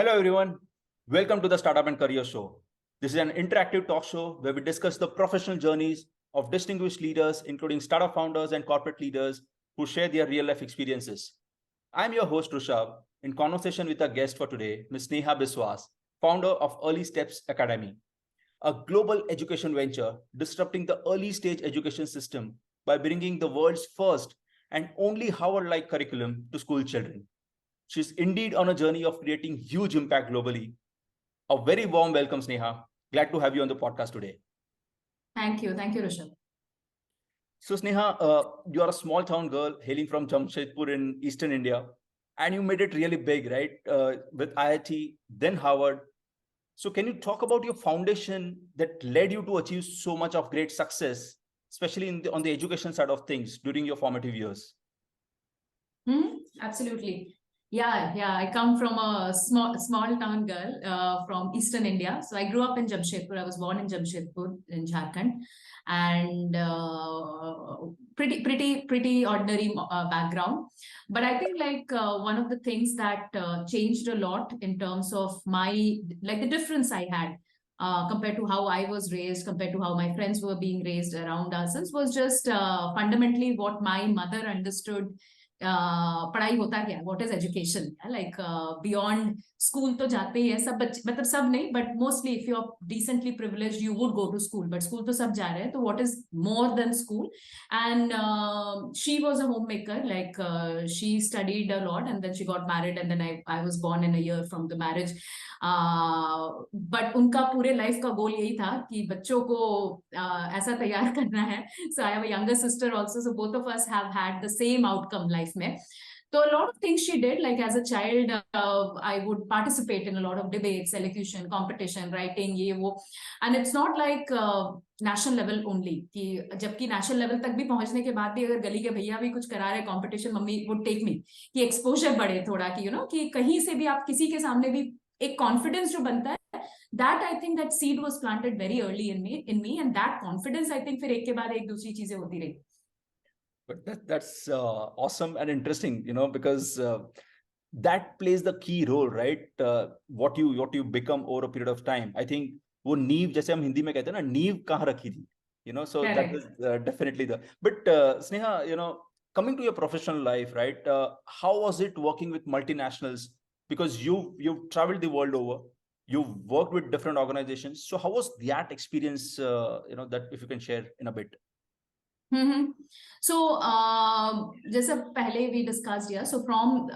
Hello, everyone. Welcome to the Startup and Career Show. This is an interactive talk show where we discuss the professional journeys of distinguished leaders, including startup founders and corporate leaders who share their real life experiences. I'm your host, Rushabh, in conversation with our guest for today, Ms. Sneha Biswas, founder of Early Steps Academy, a global education venture disrupting the early stage education system by bringing the world's first and only Harvard-like curriculum to school children. She's indeed on a journey of creating huge impact globally. A very warm welcome, Sneha. Glad to have you on the podcast today. Thank you, Rishabh. So, Sneha, you are a small town girl hailing from Jamshedpur in Eastern India, and you made it really big, right? With IIT, then Harvard. So, can you talk about your foundation that led you to achieve so much of great success, especially on the education side of things during your formative years? Absolutely. Yeah. I come from a small town girl from Eastern India. So I grew up in Jamshedpur. I was born in Jamshedpur in Jharkhand, and pretty ordinary background. But I think one of the things that changed a lot in terms of the difference I had compared to how I was raised, compared to how my friends were being raised around us, was just fundamentally what my mother understood. पढ़ाई होता क्या, what is education, like beyond school तो जाते ही है सब बच्चे, मतलब सब नहीं, but mostly if you are decently privileged you would go to school, but school तो सब जा रहे हैं, तो what is more than school. And she was a home maker, like she studied a lot and then she got married and then I was born in a year from the marriage. But उनका पूरे life का गोल यही था कि बच्चों को ऐसा तैयार करना है. So I have a younger sister also, so both of us have had the same outcome life में. So a lot of things she did, like as a child, I would participate in a lot of debates, elocution, competition, writing, ये वो. And it's not like national level only, कि जबकि national level तक भी पहुंचने के बाद भी अगर गली के भैया भी कुछ करा रहे competition, mummy would take me, कि exposure बढ़े थोड़ा, कि you know, कि कहीं से भी आप किसी के सामने भी एक confidence जो बनता है, that I think that seed was planted very early in me, and that confidence I think फिर एक के बाद एक दूसरी चीजें होती रही. But that's awesome and interesting, because that plays the key role, right? What you become over a period of time. I think वो नींव, जैसे हम हिंदी में कहते हैं ना, नींव कहाँ रखी थी, so that is definitely the. But Sneha, coming to your professional life, right? How was it working with multinationals? Because you've traveled the world over, you've worked with different organizations. So how was that experience? That if you can share in a bit. So जैसा पहले we discussed, yeah, so from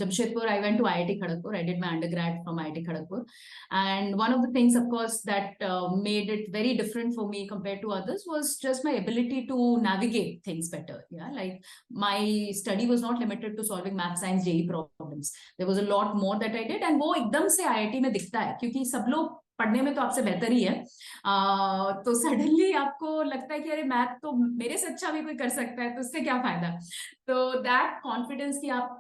Jamshedpur I went to IIT Kharagpur. I did my undergrad from IIT Kharagpur, and one of the things, of course, that made it very different for me compared to others was just my ability to navigate things better. Yeah, like my study was not limited to solving math, science, JEE problems. There was a lot more that I did, and वो एकदम से IIT में दिखता है, क्योंकि सब लोग पढ़ने में तो आपसे बेहतर ही है, तो सडनली आपको लगता है कि अरे मैथ तो मेरे से अच्छा भी कोई कर सकता है, तो उससे क्या फायदा. तो दैट कॉन्फिडेंस कि आप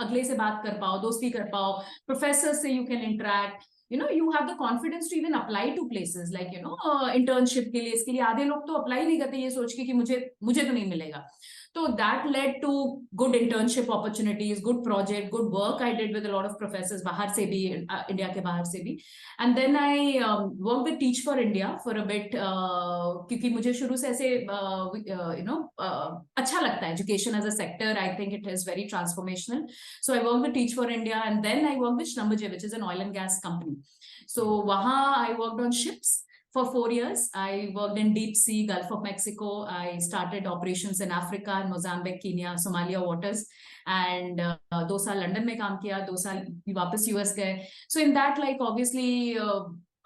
अगले से बात कर पाओ, दोस्ती कर पाओ, प्रोफेसर से you can interact, you have the confidence to even apply to places like internship के लिए. इसके लिए आधे लोग तो अप्लाई नहीं करते ये सोच के कि मुझे तो नहीं मिलेगा. So that led to good internship opportunities, good project, good work I did with a lot of professors, बाहर से भी, इंडिया के बाहर से भी. And then I worked with Teach for India for a bit, क्योंकि मुझे शुरू से ऐसे अच्छा लगता है education as a sector. I think it is very transformational. So I worked with Teach for India, and then I worked with Schlumberger, which is an oil and gas company. So वहाँ I worked on ships for 4 years. I worked in deep sea, Gulf of Mexico. I started operations in Africa, Mozambique, Kenya, Somalia waters. And 2 साल London में काम किया, 2 साल वापस US गए. So in that, like obviously,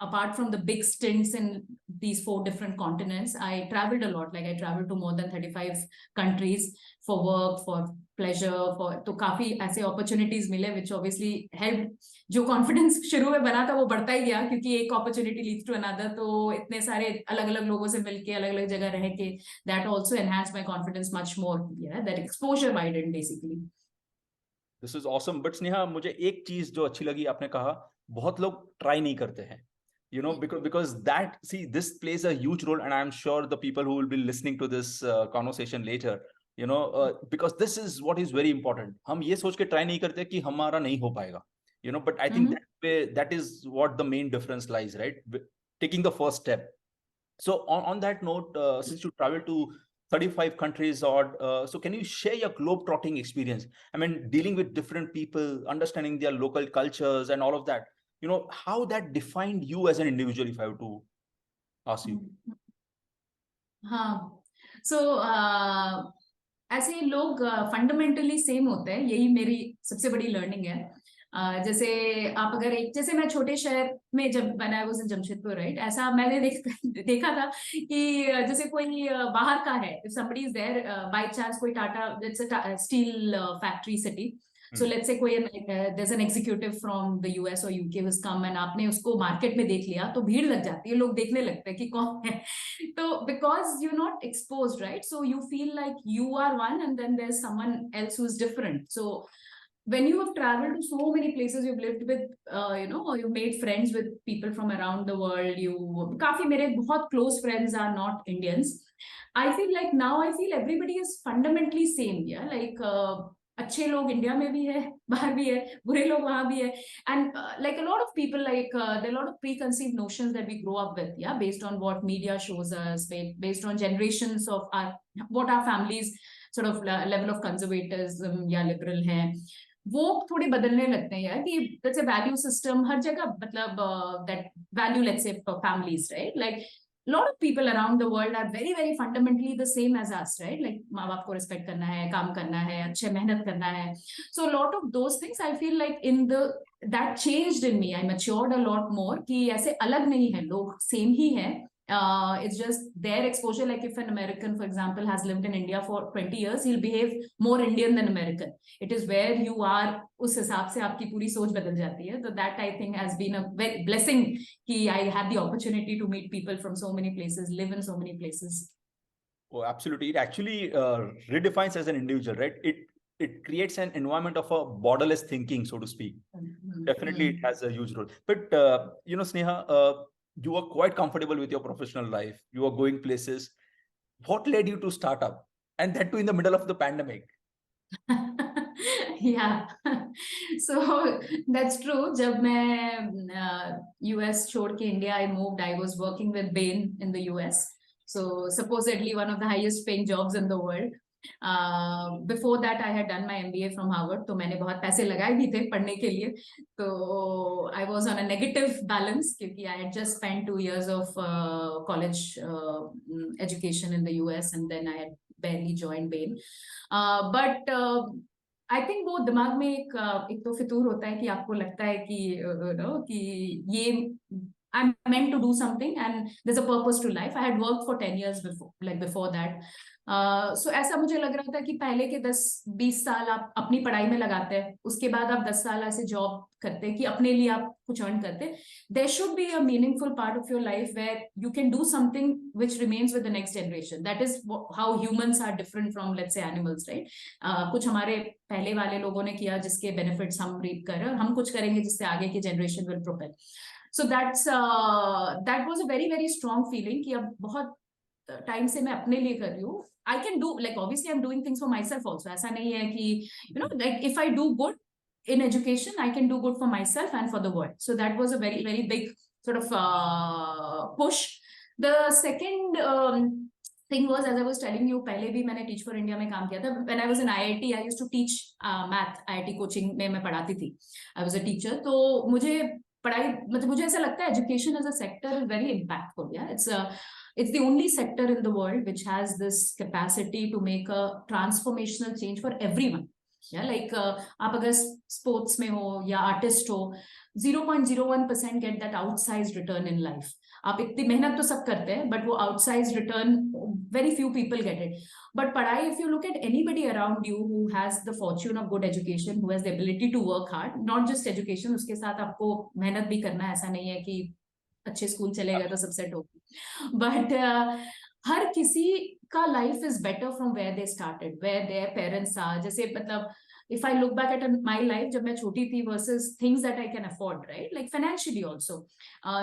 apart from the big stints in these 4 different continents, I traveled a lot. Like I traveled to more than 35 countries for work, for pleasure, तो काफी ऐसे opportunities मिले, which obviously helped. जो confidence शुरू में बना था वो बढ़ता ही गया, क्योंकि एक opportunity leads to another. तो इतने सारे अलग-अलग लोगों से मिलके अलग-अलग जगह रह के, that also enhanced my confidence much more. Yeah, that exposure widened basically. This is awesome. But Sneha, मुझे एक चीज जो अच्छी लगी, आपने कहा बहुत लोग try नहीं करते हैं. Because that, see, this plays a huge role, and I'm sure the people who will be listening to this conversation later, because this is what is very important. हम ये सोच के try नहीं करते कि हमारा नहीं हो पाएगा. But I think that is what the main difference lies, right? Taking the first step. So on that note, since you travel to 35 countries odd, so can you share your globe-trotting experience? I mean, dealing with different people, understanding their local cultures and all of that, how that defined you as an individual, if I were to ask you. हाँ, so ऐसे लोग fundamentally same होते हैं, यही मेरी सबसे बड़ी learning है. जैसे आप अगर जैसे मैं छोटे शहर में जब when I was in Jamshedpur, right, ऐसा मैंने देखा था कि जैसे कोई बाहर का है, if somebody is there by chance, कोई Tata, it's a steel factory city. So let's say कोई there's an executive from the US or UK who's come and आपने उसको मार्केट में देख लिया तो भीड़ लग जाती है, लोग देखने लगते हैं कि कौन है. तो because you're not exposed, right, so you feel like you are one and then there's someone else who's different. So when you have traveled to so many places, you've lived with or you've made friends with people from around the world. काफी मेरे बहुत close friends are not Indians. I feel like now everybody is fundamentally same, yeah, like अच्छे लोग India में भी है, बाहर भी है, बुरे लोग वहां भी है. And like a lot of people, like there are a lot of preconceived notions that we grow up with, yeah, based on what media shows us, based on generations of what our families sort of level of conservatism या liberal है, वो थोड़े बदलने लगते हैं यार. कि let's say value system हर जगह, मतलब that value, let's say for families, right, like a lot of people around the world are very very fundamentally the same as us, right, like माँ बाप को respect करना है, काम करना है, अच्छे मेहनत करना है. So a lot of those things I feel like that changed in me. I matured a lot more कि ऐसे अलग नहीं है, लोग same ही है. It's just their exposure. Like if an American, for example, has lived in India for 20 years, he'll behave more Indian than American. It is where you are, उस हिसाब से आपकी पूरी सोच बदल जाती है. So that I think has been a very blessing कि I had the opportunity to meet people from so many places, live in so many places. Oh, absolutely. It actually redefines as an individual, right? It creates an environment of a borderless thinking, so to speak. Definitely, it has a huge role. But Sneha, you are quite comfortable with your professional life. You are going places. What led you to startup, and that too in the middle of the pandemic? Yeah, so that's true. जब मैं US छोड़ के India I moved, I was working with Bain in the US. So supposedly one of the highest paying jobs in the world. Before that I had done my MBA from Harvard, तो मैंने बहुत पैसे लगाए भी थे पढ़ने के लिए. तो I was on a negative balance क्योंकि I had just spent 2 years of college education in the US and then I had barely joined Bain. But I think वो दिमाग में एक तो फितूर होता है कि आपको लगता है कि ये I'm meant to do something and there's a purpose to life. I had worked for 10 years before that. So ऐसा मुझे लग रहा था कि पहले के 10-20 साल आप अपनी पढ़ाई में लगाते हैं, उसके बाद आप 10 साल ऐसे जॉब करते हैं कि अपने लिए आप कुछ अर्न करते हैं. There should be a meaningful part of your life where you can do something which remains with the next generation. That is how humans are different from, let's say, animals, right? कुछ हमारे पहले वाले लोगों ने किया जिसके benefits हम reap कर रहे हैं और हम कुछ करेंगे जिससे आगे की generation will propel. So that was a very very strong feeling कि अब बहुत टाइम से मैं अपने लिए कर रही हूँ. I can do, like obviously I'm doing things for myself also. ऐसा नहीं है कि like if I do good in education, I can do good for myself and for the world. So that was a very very big sort of push. The second thing was, as I was telling you, पहले भी मैंने Teach for India में काम किया था. When I was in IIT, I used to teach math. IIT coaching में मैं पढ़ाती थी. I was a teacher. तो मुझे पढ़ाई, मतलब मुझे ऐसा लगता है education as a sector is very impactful. Yeah, it's the only sector in the world which has this capacity to make a transformational change for everyone. Yeah, like आप अगर sports में हो या artist हो, 0.01% get that outsized return in life. आप इतनी मेहनत तो सब करते हैं, but वो outsized return, very few people get it. But पढ़ाई, if you look at anybody around you who has the fortune of good education, who has the ability to work hard, not just education, उसके साथ आपको मेहनत भी करना है. ऐसा नहीं है कि अच्छे स्कूल चले गए तो सब सेट हो. But हर किसी का life is better from where they started, where their parents are. जैसे मतलब if I look back at my life जब मैं छोटी थी versus things that I can afford, right? Like financially also,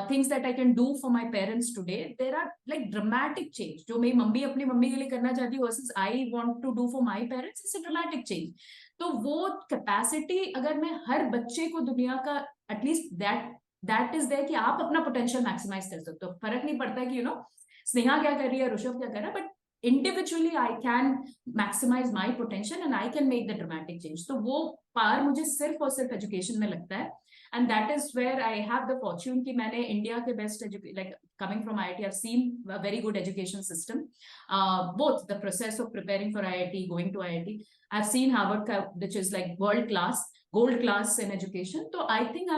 things that I can do for my parents today, there are like dramatic change. जो मेरी mummy अपनी mummy के लिए करना चाहती है versus I want to do for my parents, it's a dramatic change. तो वो capacity अगर मैं हर बच्चे को दुनिया का at least that is there कि आप अपना potential maximize कर सकते हो. फर्क नहीं पड़ता कि स्नेहा क्या कर रही है, ऋषभ क्या कर रहा है, but individually I can maximize my potential and I can make the dramatic change. तो वो पार मुझे सिर्फ और सिर्फ education में लगता है. And that is where I have the fortune कि मैंने India के best like coming from IIT, I've seen a very good education system. Both the process of preparing for IIT, going to IIT, I've seen Harvard, which is like world class, gold class in education. So I think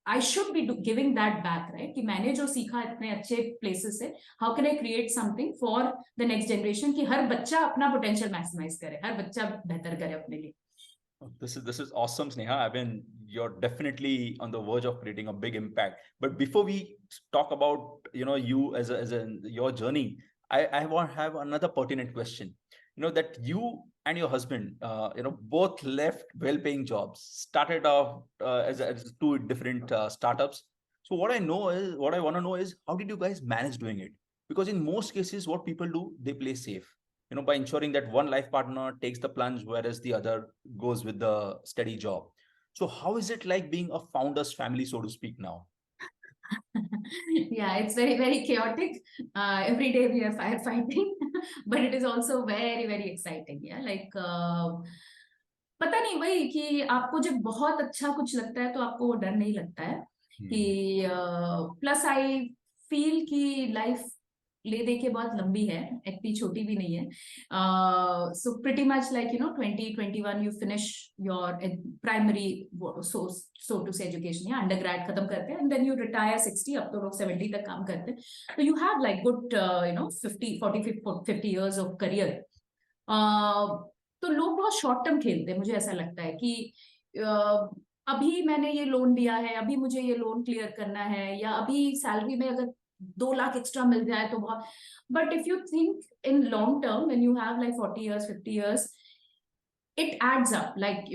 I should be giving that back, right? कि मैंने जो सीखा इतने अच्छे places से, how can I create something for the next generation कि हर बच्चा अपना potential maximize करे, हर बच्चा बेहतर करे अपने लिए. This is awesome, Sneha. I mean, you're definitely on the verge of creating a big impact. But before we talk about you as your journey, I want to have another pertinent question. That you and your husband, both left well-paying jobs, started off as two different startups. So what I want to know is, how did you guys manage doing it? Because in most cases, what people do, they play safe. By ensuring that one life partner takes the plunge, whereas the other goes with the steady job. So how is it like being a founder's family, so to speak, now? Yeah, it's very, very chaotic. Every day we are firefighting, but it is also very, very exciting. Yeah, like पता नहीं वही कि आपको जब बहुत अच्छा कुछ लगता है तो आपको वो डर नहीं लगता है कि प्लस आई फील कि लाइफ ले दे के बहुत लंबी है, इतनी छोटी भी नहीं है. So pretty much like 2021 you finish your primary so to say education, yeah, undergrad खत्म करते हैं and then you retire 60, अब तो लोग 70 तक काम करते हैं. So you have like good 50 years of career. तो लोग बहुत शॉर्ट टर्म खेलते हैं, मुझे ऐसा लगता है कि अभी मैंने ये लोन दिया है, अभी मुझे ये लोन क्लियर करना है, या अभी सैलरी में अगर 2 लाख एक्स्ट्रा मिल जाए तो बहुत. But if you think in long term, when you have like 40 years 50 years, it adds up. Like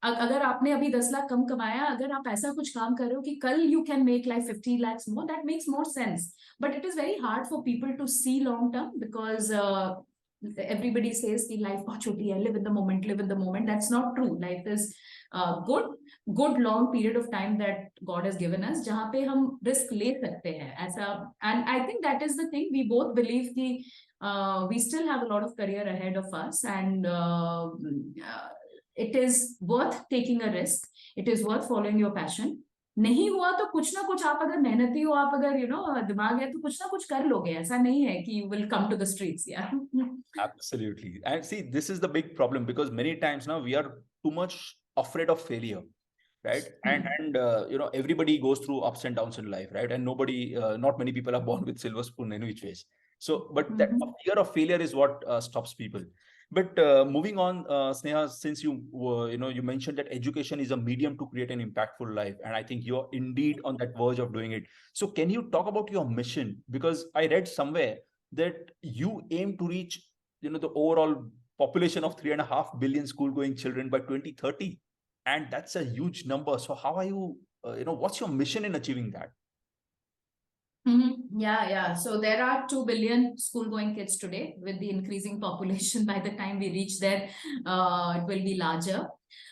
अगर आपने अभी 10 लाख कम कमाया, अगर आप ऐसा कुछ काम कर रहे हो कि कल you can make like 50 lakhs more, that makes more sense. But it is very hard for people to see long term because everybody says कि life बहुत छोटी है, live in the moment. That's not true. Life is good long period of time that God has given us, जहाँ पे हम risk ले सकते हैं ऐसा. And I think that is the thing. We both believe कि we still have a lot of career ahead of us, and it is worth taking a risk. It is worth following your passion. नहीं हुआ तो कुछ ना कुछ, आप अगर मेहनती हो, आप अगर दिमाग है तो कुछ ना कुछ कर लोगे. ऐसा नहीं है कि you will come to the streets. Yeah. Absolutely. And see, this is the big problem, because many times now we are too much afraid of failure, right? And everybody goes through ups and downs in life, right? And not many people are born with silver spoon in which ways. So, but that fear of failure is what stops people. But moving on, Sneha, since you mentioned that education is a medium to create an impactful life, and I think you're indeed on that verge of doing it. So can you talk about your mission? Because I read somewhere that you aim to reach, the overall population of 3.5 billion school-going children by 2030. And that's a huge number. So how are you, what's your mission in achieving that? Yeah. So there are 2 billion school-going kids today. With the increasing population, by the time we reach there, it will be larger.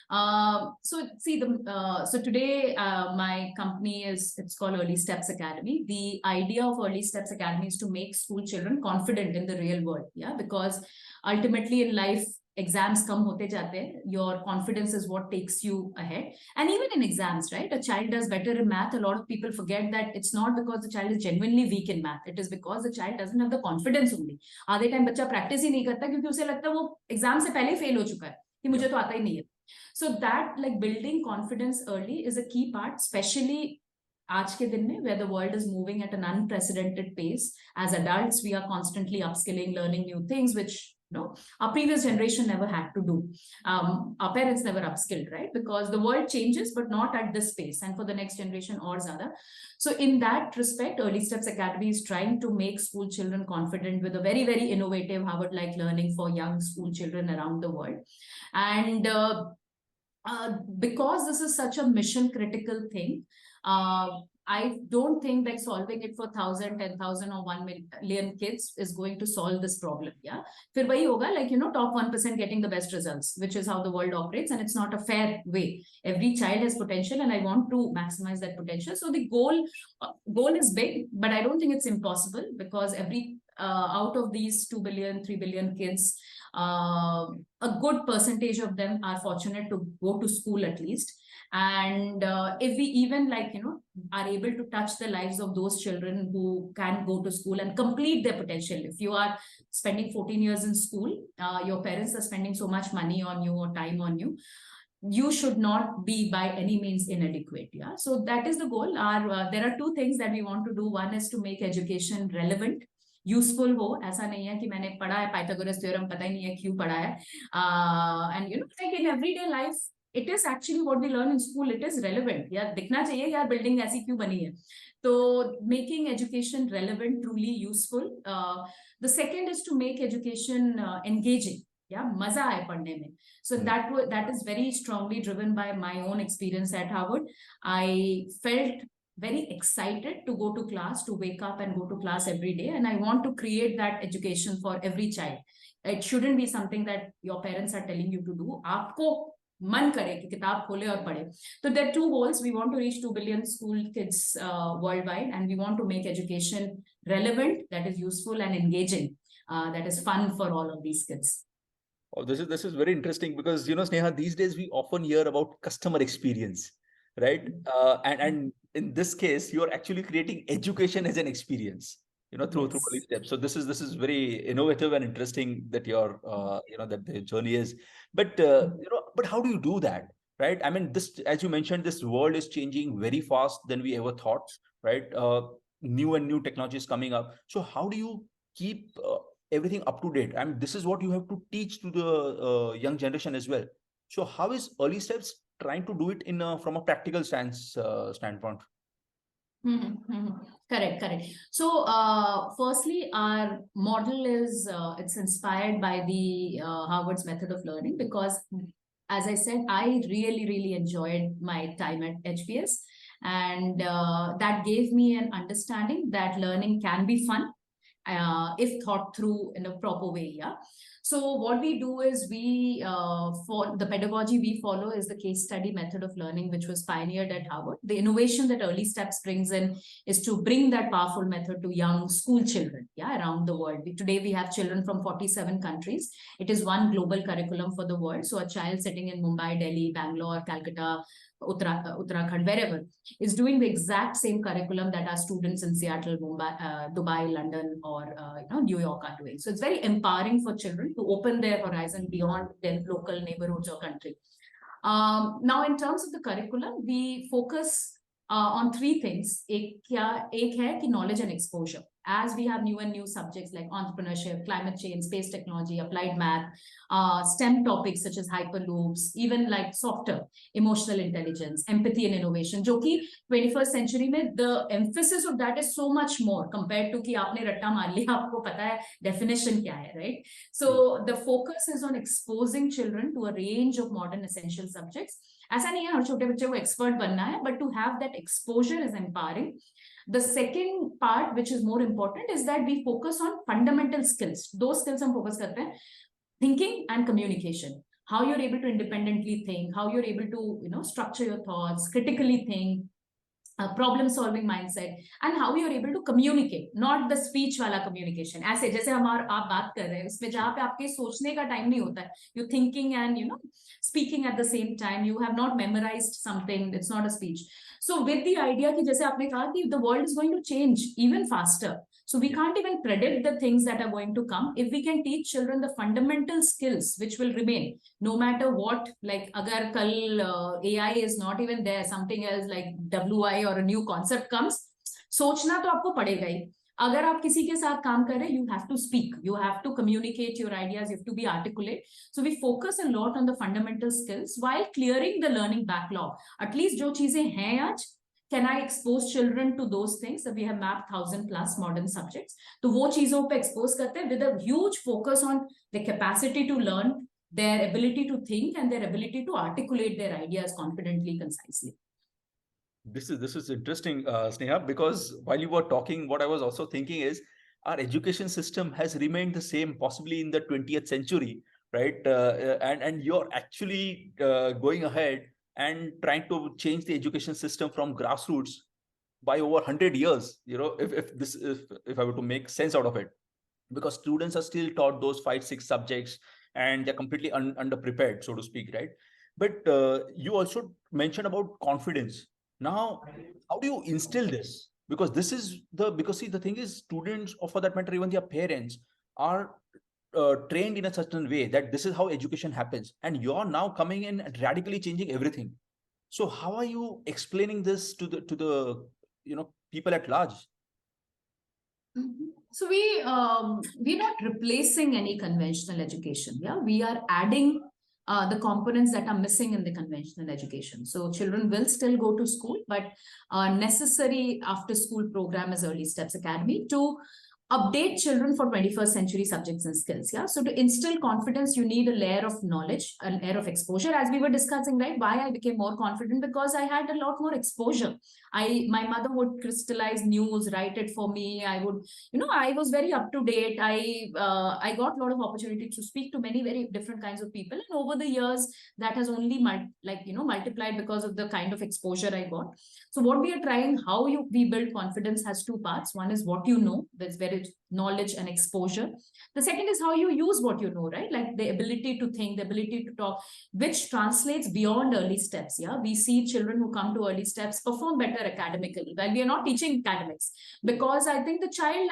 So see, so today my company it's called Early Steps Academy. The idea of Early Steps Academy is to make school children confident in the real world. Yeah, because ultimately in life, exams come hote jate, your confidence is what takes you ahead. And even in exams, right, a child does better in math. A lot of people forget that it's not because the child is genuinely weak in math. It is because the child doesn't have the confidence only. आधे time बच्चा practice ही नहीं करता क्योंकि उसे लगता है वो exam से पहले फेल हो चुका है कि मुझे तो आता ही नहीं है. So that, like, building confidence early is a key part, especially आज के दिन में, where the world is moving at an unprecedented pace. As adults, we are constantly upskilling, learning new things, which our previous generation never had to do. Our parents never upskilled, right? Because the world changes, but not at this pace. And for the next generation or zyada. So in that respect, Early Steps Academy is trying to make school children confident with a very, very innovative Harvard-like learning for young school children around the world. And because this is such a mission critical thing, I don't think that solving it for 1,000, 10,000 or 1 million kids is going to solve this problem. Yeah. Fir wahi hoga, like, top 1% getting the best results, which is how the world operates. And it's not a fair way. Every child has potential and I want to maximize that potential. So the goal is big, but I don't think it's impossible, because out of these 2 billion, 3 billion kids, a good percentage of them are fortunate to go to school at least. And if we even are able to touch the lives of those children who can go to school and complete their potential. If you are spending 14 years in school, your parents are spending so much money on you or time on you, you should not be by any means inadequate. Yeah. So that is the goal. There are two things that we want to do. One is to make education relevant, useful हो. ऐसा नहीं है कि मैंने पढ़ा है Pythagoras theorem, पता ही नहीं है क्यों पढ़ा है. And like in everyday life it is actually what we learn in school. It is relevant. यार दिखना चाहिए यार बिल्डिंग ऐसी क्यों बनी है. तो making education relevant, truly useful. The second is to make education engaging. Yeah, मजा आए पढ़ने में. So that is very strongly driven by my own experience at Harvard. I felt very excited to go to class, to wake up and go to class every day. And I want to create that education for every child. It shouldn't be something that your parents are telling you to do. आपको मन करे कि किताब खोले और पढ़े. So there are two goals. We want to reach 2 billion school kids worldwide, and we want to make education relevant, that is useful and engaging, that is fun for all of these kids. Oh, this is very interesting, because Sneha, these days we often hear about customer experience, right? And in this case, you are actually creating education as an experience, through all these steps. So this is very innovative and interesting that your that the journey is. But but how do you do that, right? I mean, this, as you mentioned, this world is changing very fast than we ever thought, right? New technologies coming up. So how do you keep everything up to date? I mean, this is what you have to teach to the young generation as well. So how is Early Steps trying to do it from a practical standpoint? Correct. So firstly, our model is it's inspired by the Harvard's method of learning, because as I said, I really enjoyed my time at HBS, and that gave me an understanding that learning can be fun if thought through in a proper way. Yeah. So what we do is for the pedagogy we follow is the case study method of learning, which was pioneered at Harvard. The innovation that Early Steps brings in is to bring that powerful method to young school children, around the world. Today we have children from 47 countries. It is one global curriculum for the world. So a child sitting in Mumbai, Delhi, Bangalore, Calcutta, Uttarakhand, wherever, is doing the exact same curriculum that our students in Seattle, Mumbai, Dubai, London, or New York are doing. So it's very empowering for children to open their horizon beyond their local neighborhoods or country. Now, in terms of the curriculum, we focus on three things. एक है कि knowledge and exposure. As we have new and new subjects like entrepreneurship, climate change, space technology, applied math, STEM topics such as hyperloops, even like softer emotional intelligence, empathy and innovation, जो कि 21st century में the emphasis of that is so much more compared to कि आपने रट्टा मार लिया, आपको पता है definition क्या है, right? So the focus is on exposing children to a range of modern essential subjects. ऐसा नहीं है हर छोटे बच्चे को एक्सपर्ट बनना है, but to have that exposure is empowering. The second part, which is more important, is that we focus on fundamental skills. Those skills हम focus करते हैं. Thinking and communication. How you're able to independently think, how you're able to structure your thoughts, critically think, problem solving mindset, and how you're able to communicate, not the speech wala communication. ऐसे जैसे आप बात कर रहे हैं उसमें जहाँ पे आपके सोचने का टाइम नहीं होता है, you're thinking and speaking at the same time, you have not memorized something, it's not a speech. So with the idea कि जैसे आपने कहा कि the world is going to change even faster, so we can't even predict the things that are going to come. If we can teach children the fundamental skills which will remain no matter what, like agar kal AI is not even there, something else like WI or a new concept comes, सोचना तो आपको पड़ेगा ही. अगर आप किसी के साथ काम कर रहे हैं, you have to speak, you have to communicate your ideas, you have to be articulate. So we focus a lot on the fundamental skills while clearing the learning backlog. At least जो चीजें हैं आज, can I expose children to those things? So we have mapped 1,000+ modern subjects. तो वो चीजों पे expose करते हैं with a huge focus on the capacity to learn, their ability to think and their ability to articulate their ideas confidently, concisely. This is interesting, Sneha, because while you were talking, what I was also thinking is our education system has remained the same, possibly in the 20th century, right? And you're actually going ahead and trying to change the education system from grassroots by over 100 years. If I were to make sense out of it, because students are still taught those 5 6 subjects and they're completely underprepared, so to speak, right? But you also mentioned about confidence. Now, how do you instill this? Because this is because see, the thing is, students, or for that matter even their parents, are trained in a certain way that this is how education happens, and you're now coming in and radically changing everything. So how are you explaining this to the people at large? So we're not replacing any conventional education. Yeah, we are adding the components that are missing in the conventional education. So children will still go to school, but necessary after school program is Early Steps Academy to update children for 21st century subjects and skills. Yeah. So to instill confidence, you need a layer of knowledge, a layer of exposure. As we were discussing, right? Why I became more confident, because I had a lot more exposure. My mother would crystallize news, write it for me. I would, I was very up to date. I got a lot of opportunity to speak to many very different kinds of people. And over the years, that has only multiplied because of the kind of exposure I got. So what we are trying, we build confidence has two parts. One is what you know, that's very knowledge and exposure. The second is how you use what you know, right? Like the ability to think, the ability to talk, which translates beyond early steps. Yeah, we see children who come to early steps perform better academically. While we are not teaching academics, because I think the child,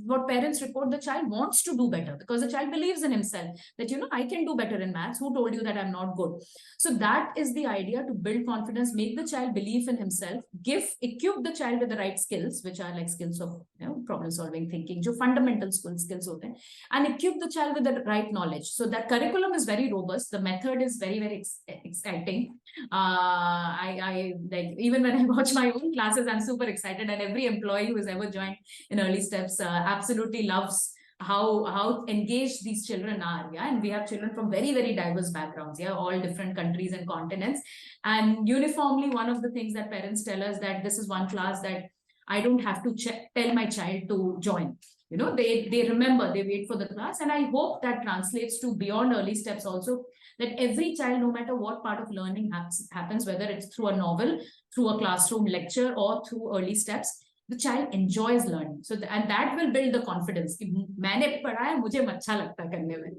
what parents report, the child wants to do better because the child believes in himself that, I can do better in maths. Who told you that I'm not good? So that is the idea, to build confidence, make the child believe in himself, equip the child with the right skills, which are like skills of problem solving, thinking, जो fundamental skills होते हैं, and equip the child with the right knowledge. So that curriculum is very robust. The method is very, very exciting. I like, even when I watch my own classes, I'm super excited, and every employee who has ever joined in Early Steps absolutely loves how engaged these children are. Yeah, and we have children from very, very diverse backgrounds. Yeah, all different countries and continents, and uniformly, one of the things that parents tell us, that this is one class that I don't have to tell my child to join. They remember, they wait for the class. And I hope that translates to beyond early steps also, that every child, no matter what part of learning happens, whether it's through a novel, through a classroom lecture, or through early steps, the child enjoys learning. So, and that will build the confidence. मैंने पढ़ा है, मुझे अच्छा लगता करने में.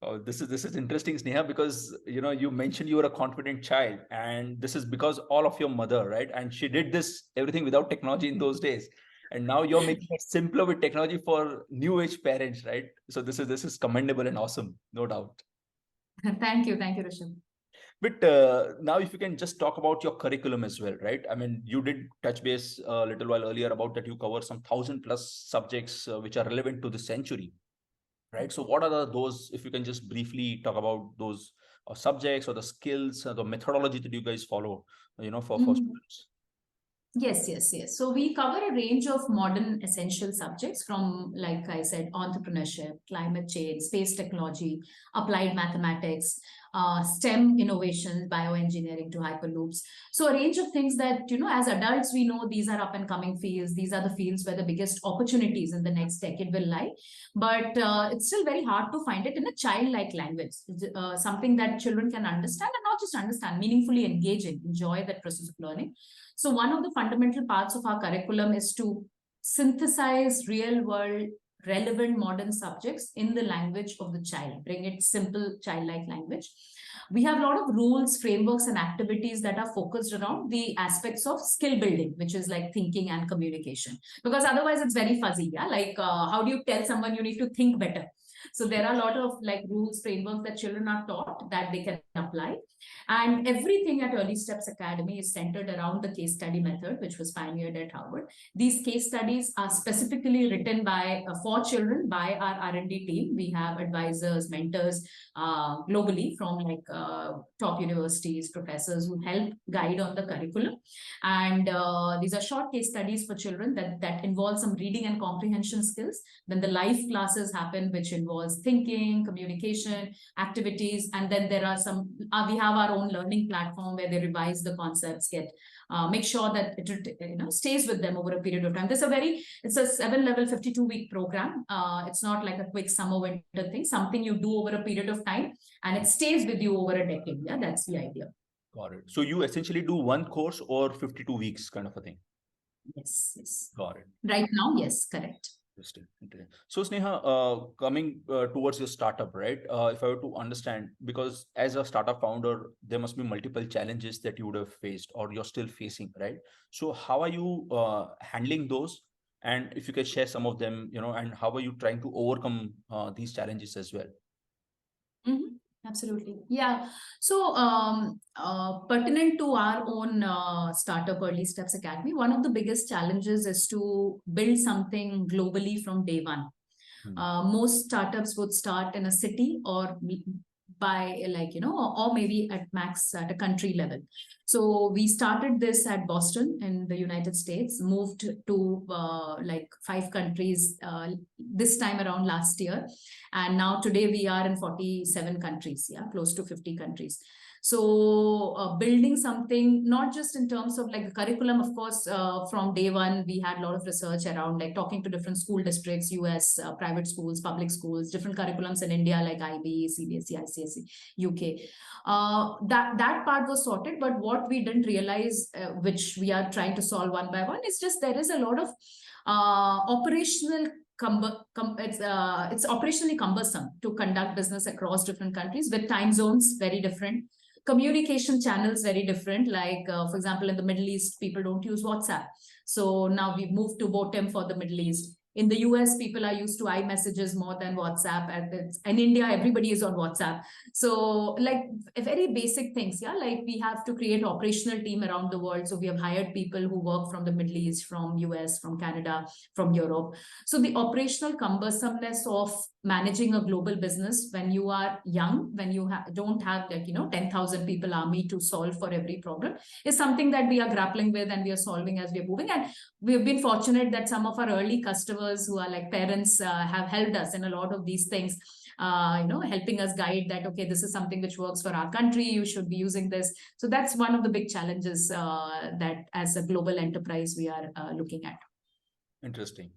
Oh, this is interesting, Sneha, because you mentioned you were a confident child, and this is because all of your mother, right? And she did this everything without technology in those days, and now you're making it simpler with technology for new age parents, right? So this is commendable and awesome, no doubt. Thank you, Rishabh. But now, if you can just talk about your curriculum as well, right? I mean, you did touch base a little while earlier about that you cover some 1,000+ subjects which are relevant to the century. Right. So what are those, if you can just briefly talk about those subjects or the skills, the methodology that you guys follow, for students? Yes. So we cover a range of modern essential subjects from, like I said, entrepreneurship, climate change, space technology, applied mathematics, STEM innovations, bioengineering to hyperloops. So a range of things that, as adults, we know these are up and coming fields. These are the fields where the biggest opportunities in the next decade will lie. But it's still very hard to find it in a childlike language, something that children can understand, and not just understand, meaningfully engage in, enjoy that process of learning. So one of the fundamental parts of our curriculum is to synthesize real world relevant modern subjects in the language of the child, bring it simple childlike language. We have a lot of rules, frameworks, and activities that are focused around the aspects of skill building, which is like thinking and communication, because otherwise it's very fuzzy. Yeah, like how do you tell someone you need to think better? So there are a lot of like rules, frameworks that children are taught that they can apply. And everything at Early Steps Academy is centered around the case study method, which was pioneered at Harvard. These case studies are specifically written for children by our R&D team. We have advisors, mentors globally from top universities, professors who help guide on the curriculum. And these are short case studies for children that involve some reading and comprehension skills. Then the live classes happen, which involve involves thinking, communication, activities, and then there are some, we have our own learning platform where they revise the concepts, make sure that it stays with them over a period of time. It's a 7-level 52-week program. It's not like a quick summer winter thing, something you do over a period of time and it stays with you over a decade. Yeah, that's the idea. Got it. So you essentially do one course or 52 weeks kind of a thing. Yes. Got it. Right now, yes, correct. Interesting. So Sneha, coming towards your startup, right? If I were to understand, because as a startup founder, there must be multiple challenges that you would have faced or you're still facing, right? So how are you handling those? And if you can share some of them, and how are you trying to overcome these challenges as well? Mm-hmm. Absolutely. Yeah. So, pertinent to our own startup Early Steps Academy, one of the biggest challenges is to build something globally from day one. Most startups would start in a city or by or maybe at max at a country level. So we started this at Boston in the United States, moved to 5 countries this time around last year. And now today we are in 47 countries, close to 50 countries. So building something, not just in terms of like the curriculum, of course, from day one, we had a lot of research around like talking to different school districts, US, private schools, public schools, different curriculums in India, like IB, CBSE, ICSE, UK. That part was sorted, but what we didn't realize, which we are trying to solve one by one, is just there is a lot of operational it's operationally cumbersome to conduct business across different countries with time zones very different, communication channels very different. Like for example, in the Middle East, people don't use WhatsApp. So now we've moved to Botem for the Middle East. In the US, people are used to iMessages more than WhatsApp. And in India, everybody is on WhatsApp. So like very basic things, like we have to create operational team around the world. So we have hired people who work from the Middle East, from US, from Canada, from Europe. So the operational cumbersomeness of managing a global business when you are young, when you don't have 10,000 people army to solve for every problem, is something that we are grappling with and we are solving as we are moving. And we've been fortunate that some of our early customers who are like parents have helped us in a lot of these things, helping us guide that, okay, this is something which works for our country, you should be using this. So that's one of the big challenges that as a global enterprise we are looking at. Interesting.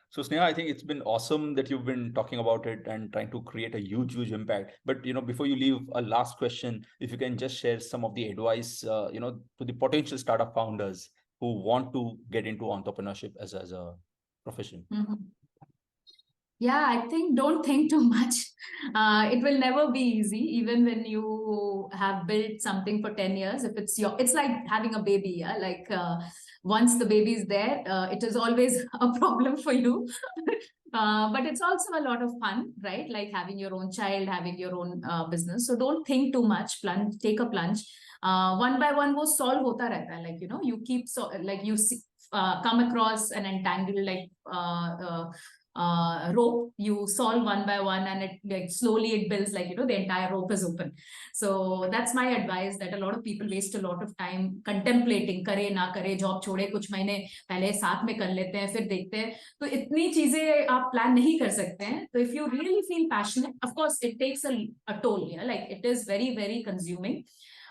So Sneha, I think it's been awesome that you've been talking about it and trying to create a huge impact. But before you leave, a last question, if you can just share some of the advice, to the potential startup founders who want to get into entrepreneurship as a profession. Mm-hmm. Yeah, I think don't think too much. It will never be easy, even when you have built something for 10 years. If it's like having a baby. Like once the baby is there, it is always a problem for you. But it's also a lot of fun, right? Like having your own child, having your own business. So don't think too much. Take a plunge. One by one, wo solve hota rehta hai. Like you keep come across an entangled rope, you solve one by one, and it slowly it builds, the entire rope is open. So that's my advice, that a lot of people waste a lot of time contemplating, करे ना करे, job छोड़े कुछ महीने पहले साथ में कर लेते हैं, फिर देखते हैं. तो इतनी चीजें आप प्लान नहीं कर सकते हैं. तो if you really feel passionate, of course it takes a toll, like it is very consuming.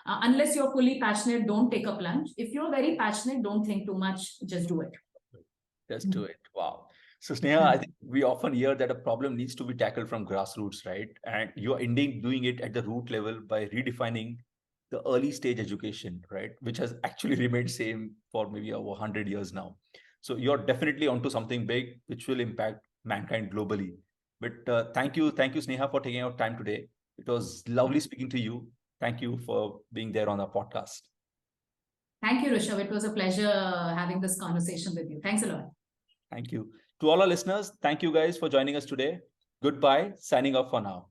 Unless you're fully passionate, don't take a plunge. If you're very passionate, don't think too much, just do it. Just do it. Wow. So Sneha, I think we often hear that a problem needs to be tackled from grassroots, right? And you are indeed doing it at the root level by redefining the early stage education, right? Which has actually remained same for maybe over 100 years now. So you're definitely onto something big, which will impact mankind globally. But thank you, Sneha, for taking out time today. It was lovely speaking to you. Thank you for being there on our podcast. Thank you, Rishabh. It was a pleasure having this conversation with you. Thanks a lot. Thank you. To all our listeners, thank you guys for joining us today. Goodbye. Signing off for now.